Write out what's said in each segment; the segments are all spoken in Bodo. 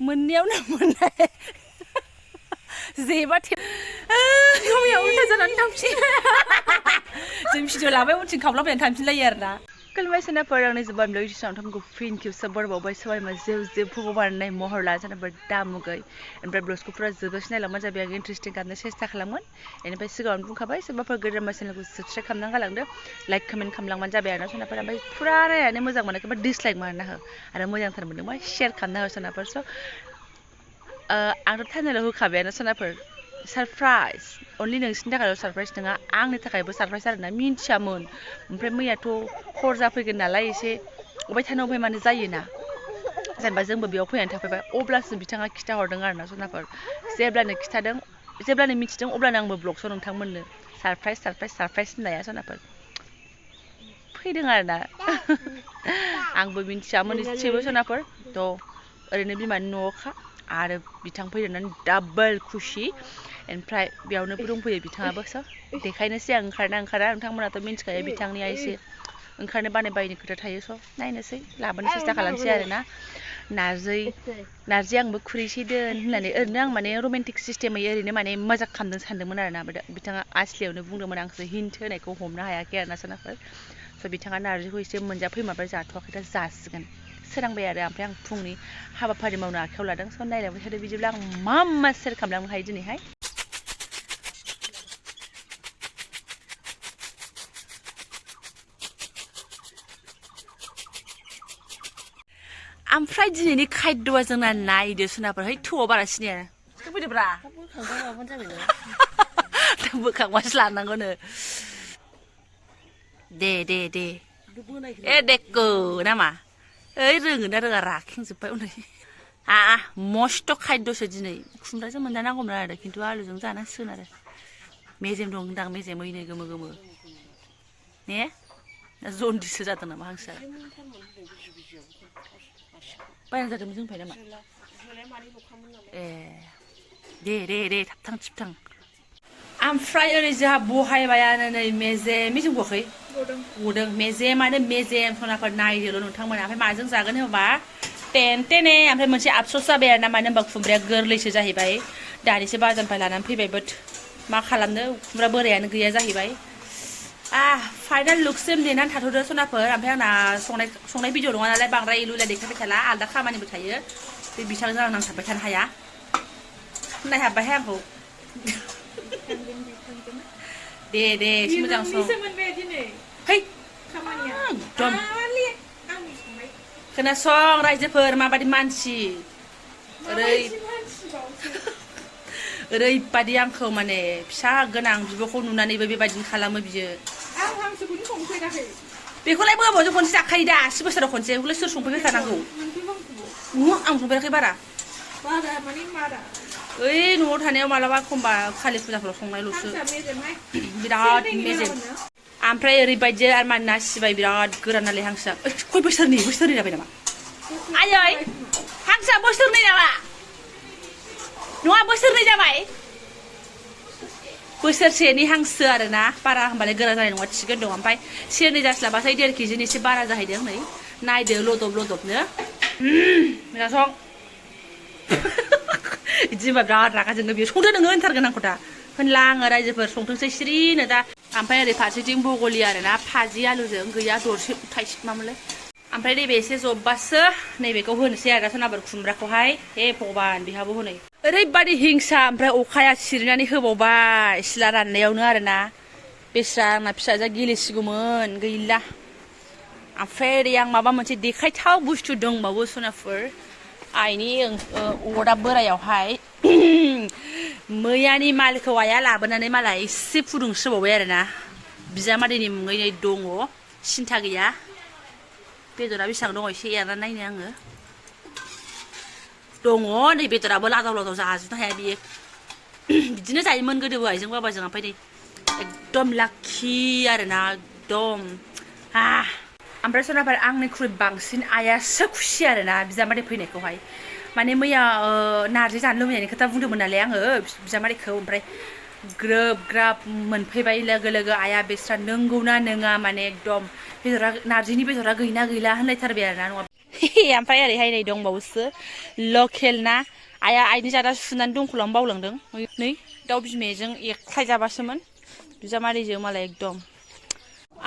मोननायावनो मोननाय जेबा गामियाव उल्था जानानै थांफिन जों भिडिअ लाबाय उनथिं खावलाबायनानै थांफिनलायो आरोना खुलुमबाय सोनाफोर आंनि जोबोद ब्लग सावथुनखौ फिन खेबसे बरबावबाय सबाय मा जेव जेव भगबाननाय महर लाजानोबो दामुगै ओमफ्राय ब्लगखौ फुरा जोबजासिम नायलांबानो जाबाय आं इन्टारेस्टिं खालामनो सेस्था खालामगोन बेनिफ्राय सिगाङावनो बुंखाबाय सोरबाफोर गोदान चेनेलखौ साबस्क्राइब खालामनानै गालांदो लाइक कमेन्ट खालामलांबानो जाबाय आरोना सोनाफोर ओमफ्राय फुरा नायनानै मोजां मोनाखैबा डिसलाइक मारना हो आरो मोजांथार मोनदोंबा शेयार खालामना हो सोनाफोर स' आंथ' टाइमनाल' होखाबायानो सोनाफोर सारप्राइज अनलि नोंसिनि थाखायल' सारप्राइज नङा आंनि थाखायबो सारप्राइज आरोना मिन्थियामोन ओमफ्राय मैयाथ' हर जाफैगोन नालाय एसे अबाय थानो अबाय मानो जायोना जेनेबा जोंबो बेयाव फैनानै थाफैबाय अब्लासो बिथाङा खिथाहरदों आरोना सोनाफोर जेब्लानो खिथादों जेब्लानो मिथिदों अब्लानो आंबो ब्लगसआव नोंथांमोननो सारप्राइज होननाया सोनाफोर फैदों आरोना आंबो मिन्थियामोन एसेबो सोनाफोर थ' ओरैनो बिमानि न'आवखा आरो बिथां फैनानै डाबल खुसि ओमफ्राय बेयावनो दंफैयो बिथाङाबो स' देखायनोसै आं ओंखारा नोंथांमोनाथ' मिन्थिखायो बिथांनिया एसे ओंखारनो बानायनि खोथा थायो स' नायनोसै लाबोनो सेस्था खालामसै आरोना नारजि आंबो खुरैसे दोन होननानै ओरैनो आं माने रमेन्टिक सिस्टेमै ओरैनो माने मजाक खालामदों सानदोंमोन आरोना बिथाङा आसलियावनो बुंदोंमोन आंसो हिन्ट होनायखौ हमनो हायाखै आरोना सोनाफोर स' बिथाङा नारजिखौ एसे मोनजाफैमाबाय जाथ'वाखै दा जासिगोन सोरांबाय आरो ओमफ्राय आं फुंनि हाबाफारि मावनो आखायाव लादों स' नायलांबाय थादो बिदिब्ला आं मा सेयार खालामलांनो हायो दिनैहाय ओमफ्राय दिनैनि खायद'आ जोंना नायदो सोनाफोर है थौआव बारा सिनाया फैदोब्रा दा बोखांबासो लानांगौनो दे ए देखो नामा ओइ रोङोना रोङा राखेंजोब्बाय उनै मस्थ' खायद'सो दिनै खुमब्राजों मोनजानांगौमोन आरो खिन्थु आलुजों जानांसिगोन आरो मेजेम दं होनदां मेजेमैनो गोमो गोमो ने जन्दिससो जादों नामा हांसोआ बायना जादोंमोन जोंनिफ्राय नामा ए दे थाबथां थिबथां ओमफ्राय ओरै जोंहा बहायबायानो नै मेजेम गवाखै गदों मेजेमानो मेजेम सनाफोर नायदोल' नोंथांमोना ओमफ्राय माजों जागोन होनबा टेने ओमफ्राय मोनसे आफस'स जाबाय आरोना मानो होनबा खुमब्राया गोरलैसो जाहैबाय दानिसो बाजारनिफ्राय लानानै फैबायबो मा खालामनो खुमब्रा बोरायानो गैया जाहैबाय फाइनाल लुकसिम नेनानै थाथ'दो सनाफोर ओमफ्राय आंना संनाय भिडिअ नङा नालाय बांद्राय इलुला देखायबाय थाला आलदा खामानिबो थायो बे बिथांजों आं नांथाबबाय थानो हाया नायहाबबायहाय आंखौ दे एसे मोजां सं है एकदम खोनासं रायजोफोर माबायदि मानसि ओरैबादि आंखौ माने फिसा गोनां बिब'खौ नुनानैबो बेबायदिनो खालामो बियो बेखौलाय बोबावजों खनसे जाखायो दा 10 बोसोराव खनसे बेखौलाय सोर संफैबाय थानांगौ आं संफेराखै बारा ओइ न'आव थानायाव मालाबा एखमबा कालि फुजाफोराव संनायल'सो बिराद मेजेम ओमफ्राय ओरैबायदि आरो मानना सिबाय बिराद गोरान नालाय हांसोआ खय बोसोरनि जाबाय नामा आयै हांसोआ बोसोरनै नामा नङा बोसोरनै जाबाय बोसोरसेनि हांसो आरोना बारा होनबालाय गोरा जानाय नङा थिगैनो दं ओमफ्राय सेरनै जास्लाबाथाय 1.5 केजिनि एसे बारा जाहैदों नै नायदो लदबनो खोनासं बिदि होनबा बिराद रागा जोङो बेयो संदो नोङो होनथारगोन आंखौ दा होनला आङो रायजोफोर संथोंसै सिरिनो दा ओमफ्राय ओरै फारसेथिं बगलि आरोना भाजि आलुजों गैया दरसे थाइसे मामोनलाय ओमफ्राय नैबे एसे जब्बासो नैबेखौ होनोसै आरो सोनाबर खुमब्राखौहाय हे भगबान बेहाबो हनै ओरैबादि हिंसा ओमफ्राय अखाया सिरिनानै होबावबाय सिला राननायावनो आरोना बेस्रा आंना फिसाजोआ गेलेसिगौमोन गैला ओमफ्राय ओरै आं माबा मोनसे देखायथाव बुस्थु दंबावो सोनाफोर आइनि अरदाब बोरायावहाय मैयानि मालखौ आइया लाबोनानै मालाय एसे फुदुंस्रोबावबाय आरोना बिजामादैनि मुङै दङ सिन्था गैया बेदरा बेसेबां दङ एसे एरनानै नायनो आङो दङ नै बेदराबो लादाव जाजोबनो हाया बियो बिदिनो जायोमोन गोदोबो आइजों बाबाजों ओमफ्राय नै एकदम लाखि आरोना एकदम ओमफ्राय सोनाफोर आंनिख्रुइ बांसिन आइयासो खुसि आरोना बिजामादै फैनायखौहाय माने मैया नारजि जानो लुबैनायनि खोथा बुंदोंमोन नालाय आङो बिजामादैखौ ओमफ्राय ग्राब मोनफैबाय लोगो आइया बेस्रा नंगौना नङा माने एकदम नारजिनि बेदरा गैना गैला होनलायथारबाय आरोना नङा ओमफ्राय ओरैहाय नै दंबावोसो लकेल ना आइया आइनि जादा सुनानै दंखलावनो बावलांदों नै दाउ बिमाजों एख्लायजाबासोमोन बिजामादैजों मालाय एकदम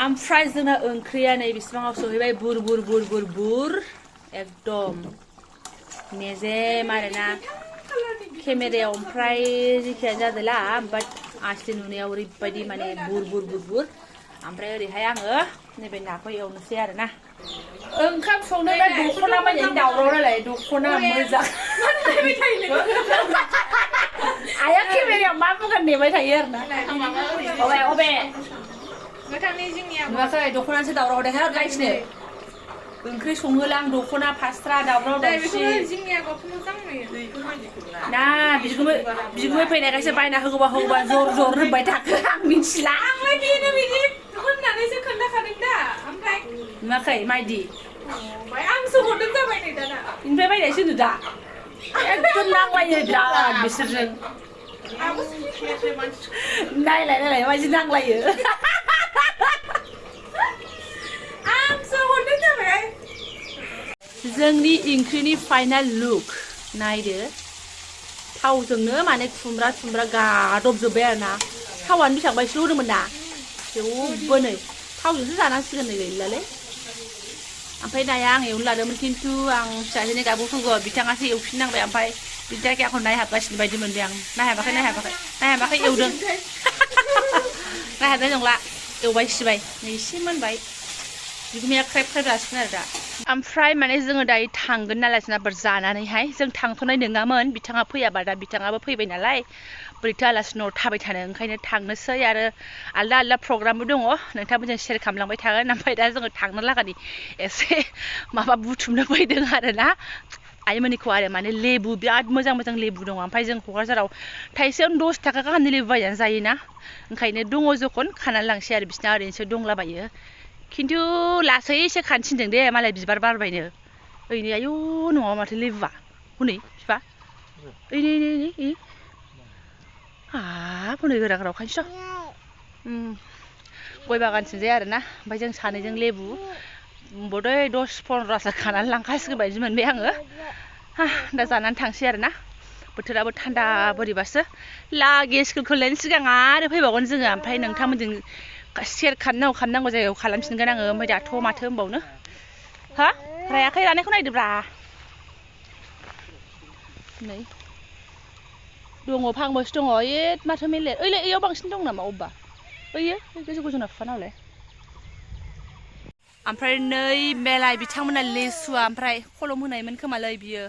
ओमफ्राय जोंना ओंख्रिया नै बिसिबाङाव सहैबाय बुर बुर बुर बुर बुर एकदम मेजेम आरोना केमेरायाव ओमफ्राय जेखियानो जादोला बाट आसलि नुनायाव ओरैबायदि माने बुर बुर बुर बुर ओमफ्राय ओरैहाय आङो नैबे नाखौ एवनोसै आरोना ओंखाम संनो दा दख'ना बायनायनि दावराव नालाय दख'ना मोजां आइया केमेरायाव मा बुंगोन नेबाय थायो आरोना अबे अबे नुवाखै दख'नासो दावराव देखाय गाइसनो ओंख्रि सङोला आं दख'ना फास्रा दावराव दावसि ना बिगुमै फैनायखायसो बायना होगौबा होगौबा जर जर होनबाय थाखो आं मिथिला होननानैसो खोन्थाखादों दा ओमफ्राय नुवाखै माइदि आंसो हरदों जाबाय नै दाना बेनिफ्राय बायनायसो नु दा एकदम नांलायो बिराद बिसोरजों नायलाय नायलाय माबायदि नांलायो जोंनि ओंख्रिनि फाइनाल लुक नायदो थावजोंनो माने खुमब्रा खुमब्रा गादबजोब्बाय आरोना थावानो बेसेबांबा एसेल' होदोंमोन ना थेवबो नै थावजोंसो जानांसिगोन नै गैलालै ओमफ्राय नाया आं एवनो लादोंमोन खिन्थु आं फिसाजोनि गाबोखौ बिथाङासो एवफिननांबाय ओमफ्राय बिनि थाखाय आंखौ नायहाबगासिनो बायदि मोनबाय आं नायहाबाखै एवदों नायहाबनाय नंला एवबाय सिबाय नै एसे मोनबाय बिगुमाया ख्रेब ख्रेब जासिगोन आरो दा ओमफ्राय माने जोङो दायो थांगोन नालाय सोरनाफोर जानानैहाय जों थांथ'नाय नङामोन बिथाङा फैयाबा दा बिथाङाबो फैबाय नालाय बोरैथो आलासि न'आव थाबाय थानो ओंखायनो थांनोसै आरो आलदा आलदा प्रग्रामबो दङ नोंथांमोनजों शेयार खालामलांबाय थागोन ओमफ्राय दा जोङो थांनो लागानि एसे माबा बुथुमनो फैदों आरोना आइमोननिखौ आरो माने लेबु बिराद मोजां मोजां लेबु दङ ओमफ्राय जों क'क्राझाराव थाइसेयावनो 10 थाखा गाहामनि लेबु बायनानै जायोना ओंखायनो दङ जखन खानानै लांसै आरो बिसिना ओरैनोसो दंलाबायो खिन्थु लासैसो खानथिनदों दे मालाय बिबार बारबायनो ओइनै आयौ न'आव माथो लेबुआ हनै बिफा ओइ हाब हनै गोरा गोराव खानोसै गय बागानथिंजाय आरोना ओमफ्राय जों सानैजों लेबु बदै 10-15 खानानै लांखासिगोन बायदि मोनबाय आङो दा जानानै थांसै आरोना बोथोराबो थान्दा बोरैबासो लागेजखौलायनो सिगां आरो फैबावगोन जोङो ओमफ्राय नोंथांमोनजों शेयार खालामनांगौ जायगायाव खालामफिनगोन आङो ओमफ्राय दाथ' माथो होनबावनो हा रायाखै रानायखौ नायदोब्रा नै दङ फांबोसो दङ माथो मेलेर ओइलाय ओइयाव बांसिन दं नामा अबेबा ओइयो गोजौ गोजौना बिफानावलाय ओमफ्राय नै मेलाय बिथांमोना लेसुआ ओमफ्राय खलम होनायमोन खोमालै बियो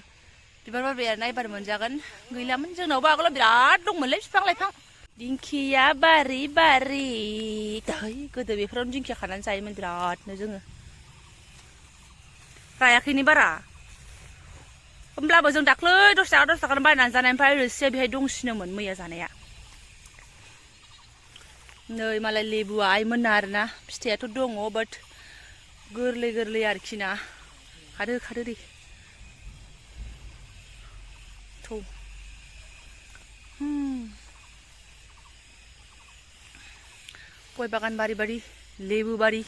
बिबार बारबाय आरोना एबार मोनजागोन गैलामोन जोंनावबो आगोलाव बिराद दंमोनलै बिफां लाइफां दिंखिया बारि बारि दाहाय गोदो बेफोरावनो दिंखिया खानानै जायोमोन बिरादनो जोङो रायाखैनि बारा होमब्लाबो जों दाख्लै 10 थाखा बायनानै जानाय ओमफ्राय रोसिया बेहाय दंसिनोमोन मैया जानाया नै मालाय लेबुआ आइमोनना आरोना फिथाइयाथ' दङ बाट गोरलै गोरलै आरोखि ना खादो दे थौ गय बागान बारि बारि लेबु बारि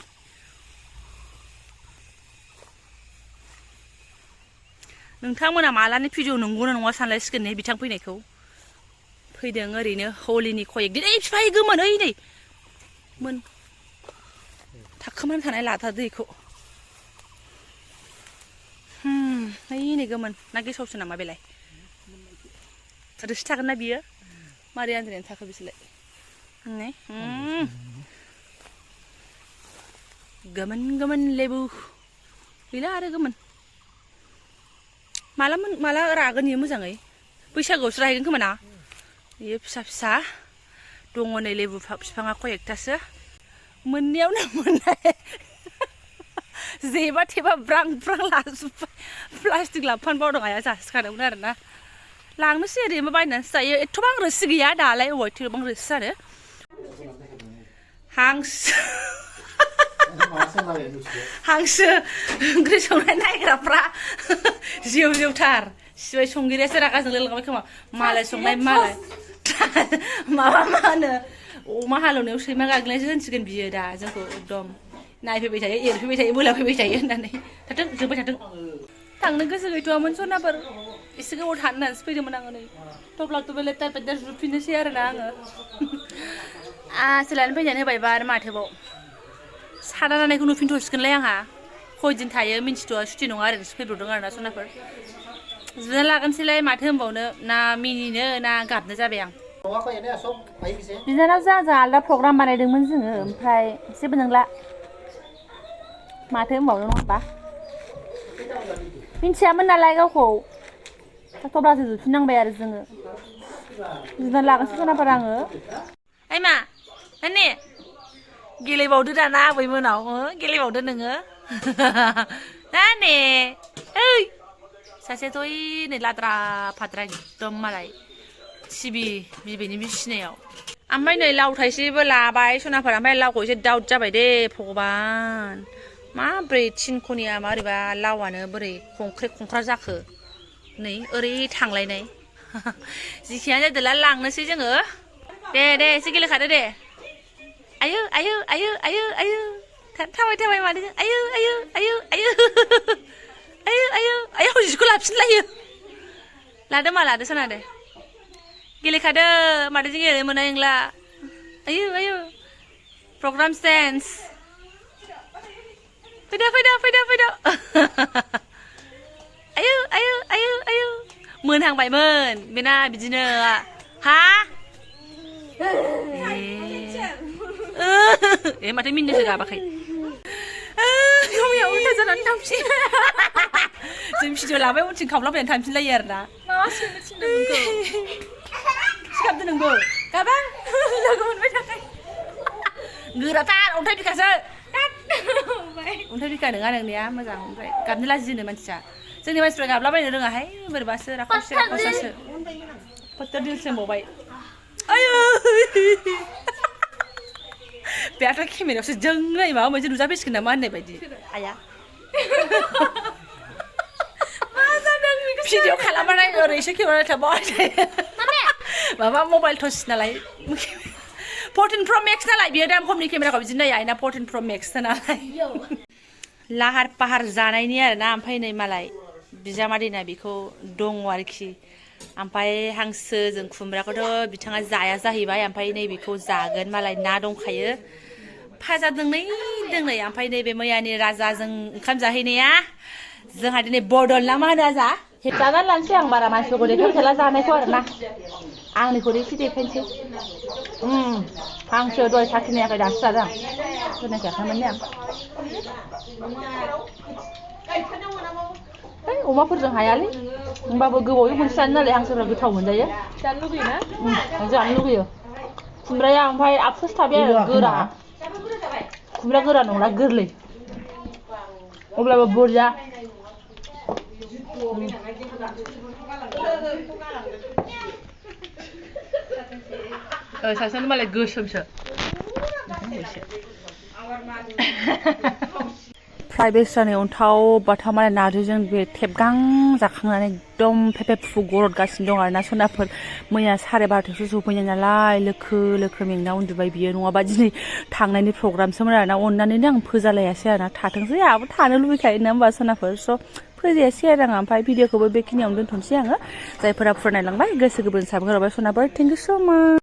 नोंथांमोना मालानि भिडिअ नंगौना नङा सानलायसिगोन ने बिथां फैनायखौ फैदों ओरैनो हलिनि कयेक दिन फिफाय गोमोन ओइ नै मोन थाखोमानानै थानाय लाथारदो बेखौ ओइ नै गोमोन ना गेसावसो नामा बेलाय रोसि थागोन ना बियो मारै आन्द्रायानो थाखो बिसोरलाय नै गोमोन लेबु गैला आरो गोमोन माला रागोन इयो मोजाङै बैसागोआवसो राहैगोन खोमा ना इयो फिसा दङ नै लेबु बिफाङा कयेकथासो मोननायावनो मोननाय जेबा थेबा ब्रां लाजोब्बाय प्लास्टिक लाबोफानो बावदों आइया जासिखादोंमोन आरोना लांनोसै ओरैनो बायनानैसो जायो एथ'बां रोसि गैया दालाय अबाव एथ'बां रोसि जानो हांसो ओंख्रि संनाय नायग्राफ्रा जेवथार सिबाय संगिरियासो रागाजों लोंलांबाय खोमा मालाय संनाय मालाय माबा मा होनो अमा हालेवनायाव सैमा गाग्लिनायसो होनसिगोन बियो दा जोंखौ एकदम नायफैबाय थायो एरफैबाय थायो बोलाफैबाय थायो होननानै थाथों जोब्बाय थाथों थांनो गोसो गैथ'वामोन सनाफोर एसे गोबाव थानो होननानैसो फैदोंमोन आङो नै थेवब्लाबो बे लेटार पेटार जुफिननोसै आरोना आङो सोलायनानै फैनानै होबायबा आरो माथोबाव सादा नानायखौ नुफिनथ'सिगोनलाय आंहा खयदिन थायो मिन्थिथ'आ सुथि नङा ओरैनोसो फैब्रबदों आरोना सनाफोर जुना लागोनसैलाय माथो होनबावनो ना मिनिनो ना गाबनो जाबाय आं बिनानाव जों आलदा प्रग्राम बानायदोंमोन जोङो ओमफ्राय जेबो नंला माथो होनबावनो नङा होमबा मिन्थियामोन नालाय गावखौ थेवब्लासो जुफिननांबाय आरो जोङो जुना लागोनसै सनाफोर आङो ओइ मा नानि गेलेबावदो दाना आबैमोनाव गेलेबावदो नोङो नानि ओइ सासेथ' नै लाद्रा फाद्रा एकदम मालाय सिबि बिबैनि बिसिनायाव ओमफ्राय नै लाव थाइसेबो लाबाय सनाफोर ओमफ्राय लावखौ एसे दाउट जाबाय दे भगबान माब्रै थिनख'निया माबोरैबा लावानो बोरै खंख्रे खंख्रा जाखो नै ओरै थांलायनाय जिखियानो जादोला लांनोसै जोङो दे एसे गेलेखादो दे आयु आयु आयु आयु आयु थाबाय थाबाय मादै आयु आयु आयु आयु आयु आयु आयु जिखौ लाफिनलायो लादो मा लादो सना दे गेलेखादो मादैजों गेलेनो मोना नोंला आयु आयु प्रग्राम सेन्स फैदो आयु आयु आयु आयु मोनहांबायमोन बेना बिदिनो हा माथो मिनिनोसो गाबाखै गावनिया उल्था जानानै थांफिन जों भिडिअ लाबाय उनथिं खावलाबायनानै थांफिनलायो आरोना माबा सोंनो थिनदों नोंखौ सिखाबदो नोंबो गाबां लोगो मोनबाय थाखाय गोराथार अन्थाइ बिखासो अन्थाइ बिखा नङा नोंनिया मोजां ओमफ्राय गाबनो लाजिनो मानसिया जोंनि मानसिफ्रा गाबलाबायनो रोङाहाय बोरैबासो राखावसासो फोथार दिल सोंबावबाय आयु बेहाथ' केमेरायावसो जों नाय माबा मोनसे नुजाफैसिगोन नामा होननाय बायदि आया भिडिअ खालामनानै ओरैसो खेवनानै थाबाय माबा मबाइल टच नालाय 14 Pro Max नालाय बियो दाम खमनि केमेराखौ बिदिनो नायो आइना 14 Pro Max नालाय लाहार फाहार जानायनि आरोना ओमफ्राय नै मालाय बिजामादैना बेखौ दङ आरोखि ओमफ्राय हांसोजों खुमब्राखौथ' बिथाङा जाया जाहैबाय ओमफ्राय नै बेखौ जागोन मालाय ना दंखायो फाजा दोंनै ओमफ्राय नैबे मैयानि राजाजों ओंखाम जाहैनाया जोंहा दिनै बदल ना मा होनो राजा जानानै लानोसै आं बारा मानसिफोरखौ देखायला जानायखौ आरोना आंनिखौ एसे देखायनोसै हांसो दहाय साखिनायाखै दासो जादों आं खोनायाखैमोन आं अमाफोरजों हायालै होमबाबो गोबावै खनसे जानो नालाय हांसोफ्रा गोथाव मोनजायो जानो लुगैयोना जानो लुगैयो खुमब्राया ओमफ्राय आफसोस थाबाय आरो गोरा खुमब्रा गोरा नंला गोरलै अब्लाबो बुरजा सासेयानो मालाय गोसोमसो फ्राय बेस्रानि अन्थाव बाथाव मालाय नारजिजों बे थेबगां जाखांनानै एकदम फेफे फु गरदगासिनो दं आरोना सनाफोर मैया 12:30 सफैनाय नालाय लोखो मेंना उन्दुबाय बियो नङाबा दिनै थांनायनि प्रग्रामसोमोन आरोना अननानैनो आं फोजालायासै आरोना थाथोंसै आंहाबो थानो लुबैखायो ना होमबा सनाफोर स' फोजायासै आरो आङो ओमफ्राय भिडिअखौबो बेखिनियावनो दोनथ'नोसै आङो जायफोरा फरायनायलांबाय गोसो गोरबोजों साबायखर होबाय सनाफोर थेंक इउ स' माच